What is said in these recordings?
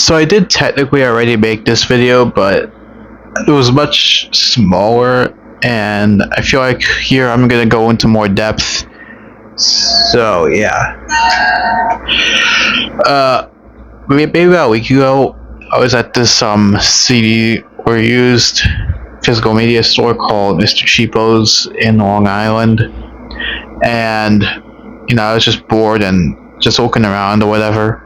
So I did technically already make this video, but it was much smaller, and I feel like here I'm gonna go into more depth. So yeah. Maybe about a week ago, I was at this CD or used physical media store called Mr. Cheapo's in Long Island, and I was just bored and just looking around or whatever.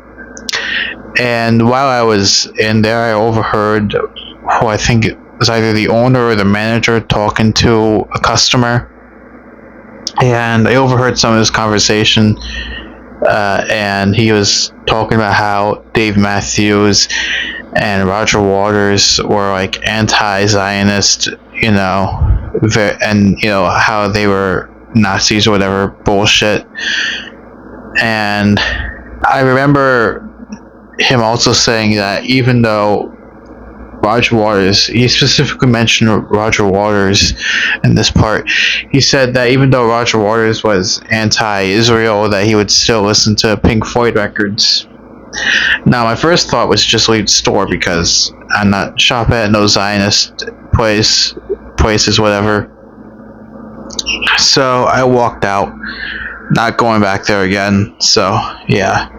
And while I was in there, I overheard who I think it was either the owner or the manager talking to a customer, and I overheard some of this conversation. And he was talking about how Dave Matthews and Roger Waters were like anti-Zionist, and how they were Nazis or whatever bullshit. And I remember him also saying that even though Roger Waters, he specifically mentioned Roger Waters in this part, he said that even though Roger Waters was anti-Israel, that he would still listen to Pink Floyd records. Now, my first thought was just leave the store because I'm not shopping at no Zionist places, whatever. So I walked out, not going back there again. So yeah.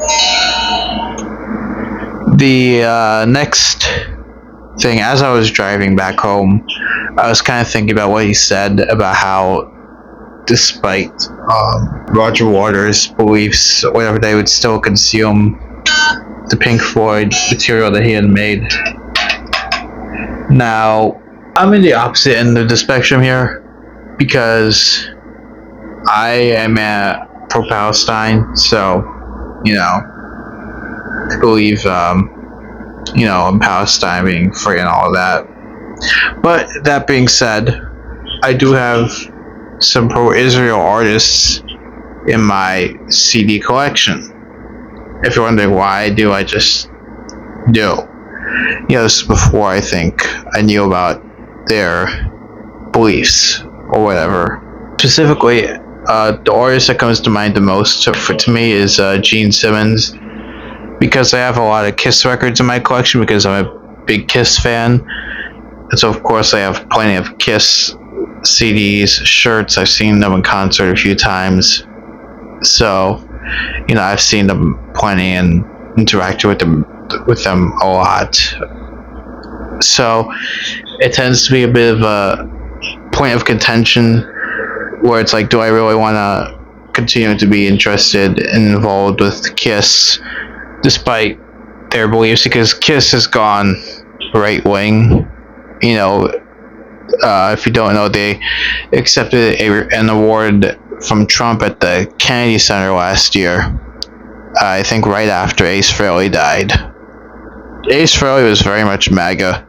The next thing, as I was driving back home, I was kind of thinking about what he said about how, despite Roger Waters' beliefs, whatever, they would still consume the Pink Floyd material that he had made. Now, I'm in the opposite end of the spectrum here because I am pro-Palestine, so I believe in Palestine being free and all of that. But that being said, I do have some pro-Israel artists in my CD collection. If you're wondering why I do, I just do. This is before I think I knew about their beliefs or whatever. Specifically, the artist that comes to mind the most to me is Gene Simmons, because I have a lot of Kiss records in my collection because I'm a big Kiss fan. And so of course I have plenty of Kiss CDs, shirts. I've seen them in concert a few times. So, I've seen them plenty and interacted with them a lot. So it tends to be a bit of a point of contention where it's like, do I really want to continue to be interested and involved with Kiss despite their beliefs? Because Kiss has gone right wing. If you don't know, they accepted an award from Trump at the Kennedy Center last year. I think right after Ace Frehley died. Ace Frehley was very much MAGA.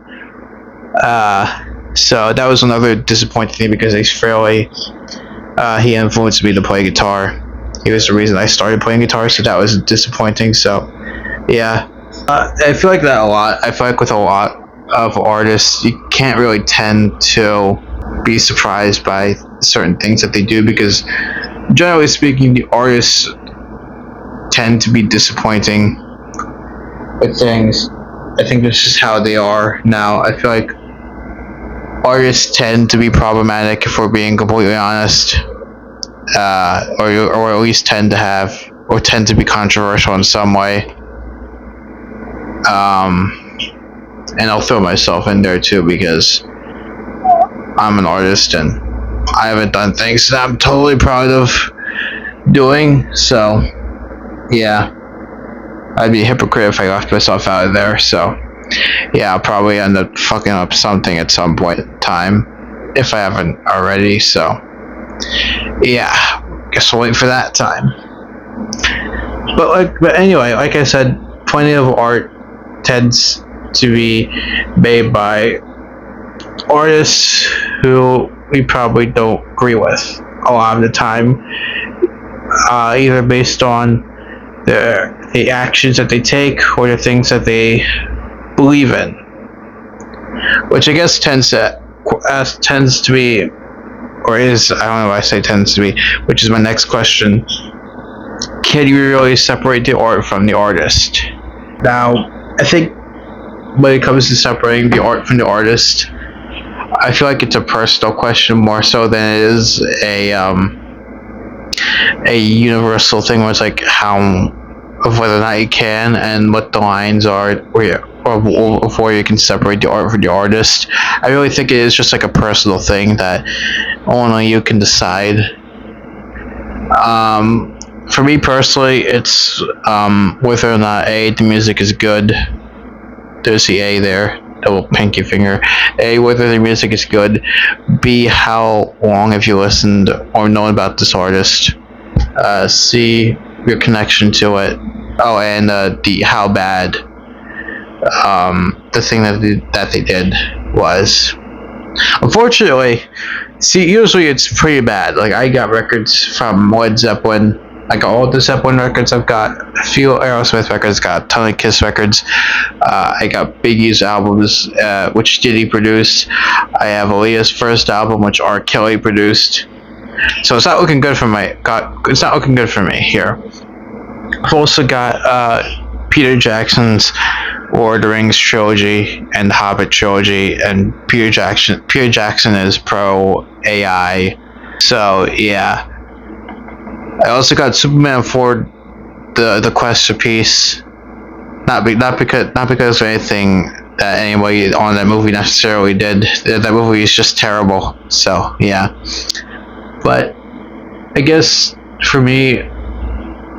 So that was another disappointing thing because Ace Frehley, he influenced me to play guitar. He was the reason I started playing guitar, so that was disappointing. So yeah, I feel like that a lot. I feel like with a lot of artists, you can't really tend to be surprised by certain things that they do because, generally speaking, the artists tend to be disappointing with things. I think that's just how they are now. I feel like artists tend to be problematic, if we're being completely honest, or at least tend to be controversial in some way. And I'll throw myself in there too because I'm an artist and I haven't done things that I'm totally proud of doing. So yeah, I'd be a hypocrite if I left myself out of there. So yeah, I'll probably end up fucking up something at some point in time if I haven't already. So yeah, guess we'll wait for that time. But anyway, like I said, plenty of art tends to be made by artists who we probably don't agree with a lot of the time, either based on the actions that they take or the things that they believe in, which I guess tends to be, or is, I don't know why I say tends to be, which is my next question. Can you really separate the art from the artist? Now, I think when it comes to separating the art from the artist, I feel like it's a personal question more so than it is a universal thing where it's like how of whether or not you can and what the lines are where you can separate the art from the artist. I really think it is just like a personal thing that only you can decide. For me personally, it's whether or not the music is good. There's the A there, the little pinky finger. A, whether the music is good. B, how long have you listened or known about this artist. C, your connection to it. Oh, and D, how bad the thing that they did was. Unfortunately, see, usually it's pretty bad. Like, I got records from Led Zeppelin. I got all the Zeppelin records. I've got a few Aerosmith records. Got a ton of Kiss records. I got Biggie's albums, which Diddy produced. I have Aaliyah's first album, which R. Kelly produced. So it's not looking good for it's not looking good for me here. I've also got Peter Jackson's Lord of the Rings trilogy and Hobbit trilogy, and Peter Jackson is pro AI. So yeah. I also got Superman 4, the Quest for Peace. Not because of anything that anybody on that movie necessarily did. That movie is just terrible. So yeah. But I guess for me,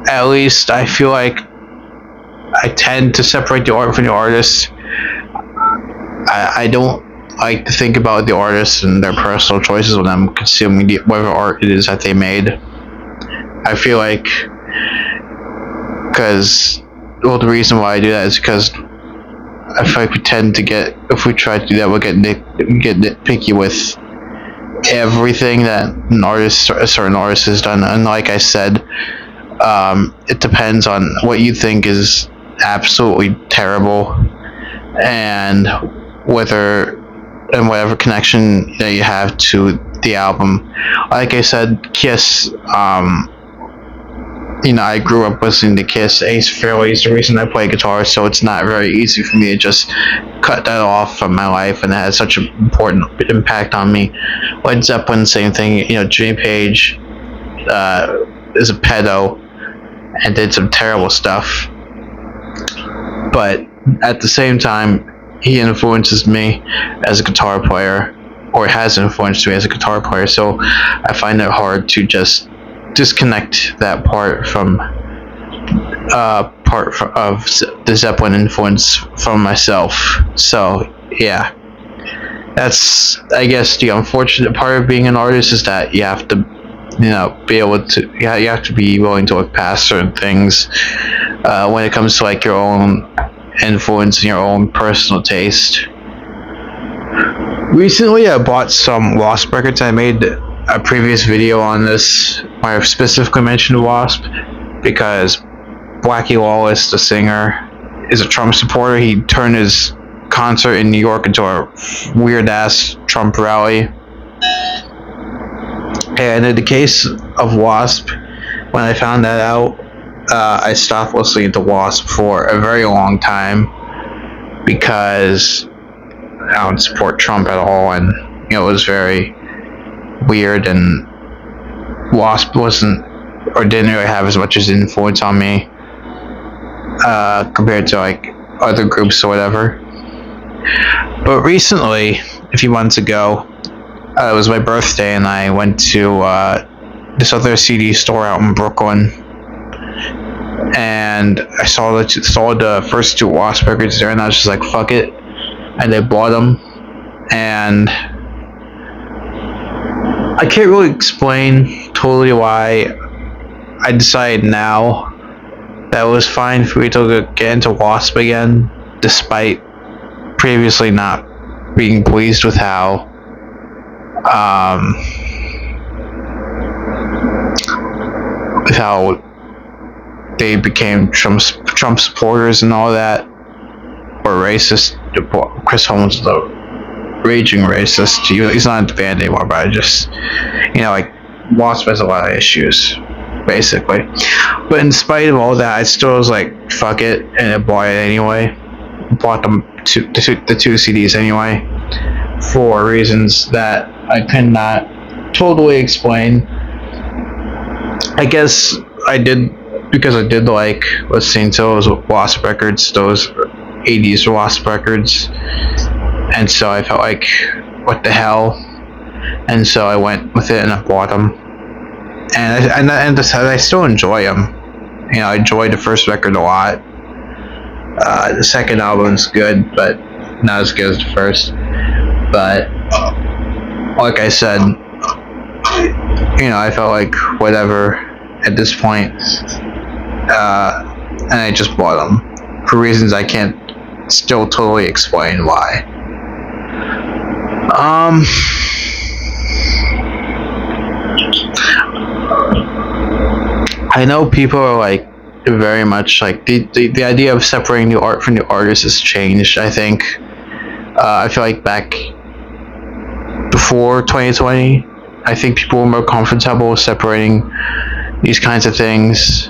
at least, I feel like I tend to separate the art from the artist. I don't like to think about the artist and their personal choices when I'm consuming whatever art it is that they made. I feel like, the reason why I do that is because I feel like we tend to if we try to do that, we'll get nitpicky with everything that a certain artist has done. And like I said, it depends on what you think is absolutely terrible, and whatever connection that you have to the album. Like I said, Kiss, I grew up listening to Kiss. Ace Frehley is the reason I play guitar, so it's not very easy for me to just cut that off from my life, and it has such an important impact on me. Led Zeppelin, same thing. Jimmy Page is a pedo and did some terrible stuff, but at the same time, he influences me as a guitar player, or has influenced me as a guitar player, so I find it hard to just disconnect that part of the Zeppelin influence from myself. So yeah, that's, I guess, the unfortunate part of being an artist, is that you have to be able to, you have to be willing to look past certain things when it comes to like your own influence and your own personal taste. Recently I bought some Wasp records. I made a previous video on this where I've specifically mentioned Wasp because Blackie Lawless, the singer, is a Trump supporter. He turned his concert in New York into a weird ass Trump rally. And in the case of Wasp, when I found that out, I stopped listening to Wasp for a very long time because I don't support Trump at all, and it was very weird, and Wasp didn't really have as much as influence on me compared to like other groups or whatever. But recently, a few months ago, it was my birthday, and I went to this other CD store out in Brooklyn, and I saw the first two Wasp records there, and I was just like, fuck it, and I bought them. And I can't really explain totally why I decided now that it was fine for me to get into Wasp again, despite previously not being pleased with how they became Trump supporters and all that, or racist. Chris Holmes is a raging racist. He's not in the band anymore, but I just, like, Wasp has a lot of issues, basically. But in spite of all that, I still was like, fuck it, and I bought it anyway. bought the two CDs anyway, for reasons that I cannot totally explain. I guess I did because I did like listening to those Wasp records, those 80s Wasp records, and so I felt like, what the hell? And so I went with it and I bought them, and I still enjoy them. I enjoyed the first record a lot. The second album's good, but not as good as the first. But like I said, I felt like whatever at this point, and I just bought them for reasons I can't still totally explain why. I know people are like very much like the idea of separating the art from the artist has changed. I think I feel like back before 2020, I think people were more comfortable with separating these kinds of things.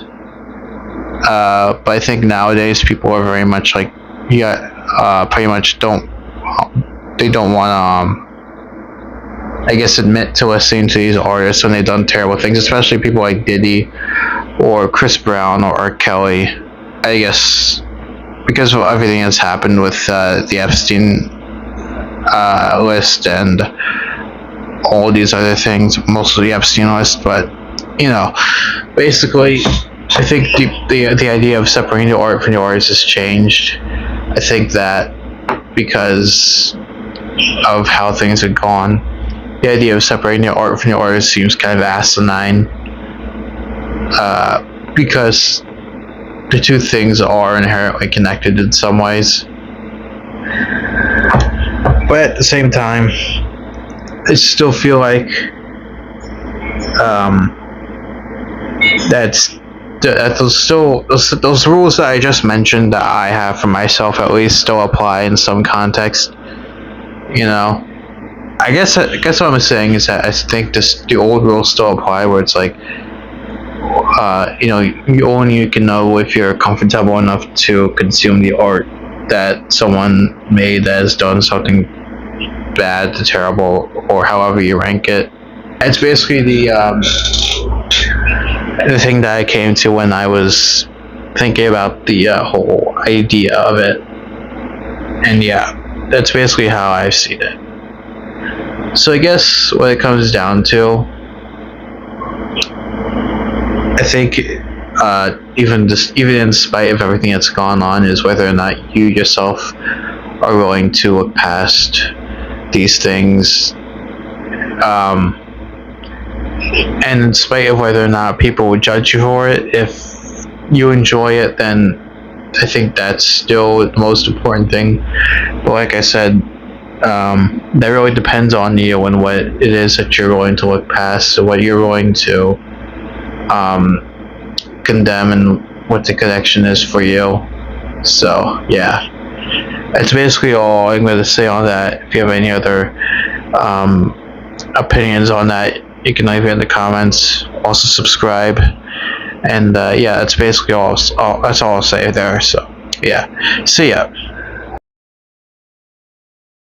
But I think nowadays people are very much like, pretty much don't want to, I guess, admit to listening to these artists when they've done terrible things, especially people like Diddy or Chris Brown or R. Kelly. I guess because of everything that's happened with the Epstein list and all these other things, mostly the Epstein list, but basically, I think the idea of separating the art from the artist has changed. I think that because of how things have gone, the idea of separating the art from the artist seems kind of asinine, because the two things are inherently connected in some ways. But at the same time, I still feel like that those rules that I just mentioned, that I have for myself at least, still apply in some context. I guess what I'm saying is that I think the old rules still apply, where it's like, you only can know if you're comfortable enough to consume the art that someone made that has done something bad to terrible, or however you rank it. It's basically the thing that I came to when I was thinking about the whole idea of it. And yeah, that's basically how I've seen it. So I guess what it comes down to, I think even in spite of everything that's gone on, is whether or not you yourself are willing to look past these things, and in spite of whether or not people would judge you for it. If you enjoy it, then I think that's still the most important thing. But like I said, that really depends on you and what it is that you're going to look past, and what you're going to condemn, and what the connection is for you. So yeah, that's basically all I'm going to say on that. If you have any other opinions on that, you can leave it in the comments. Also subscribe, and yeah, that's basically all. That's all I'll say there. So yeah, see ya.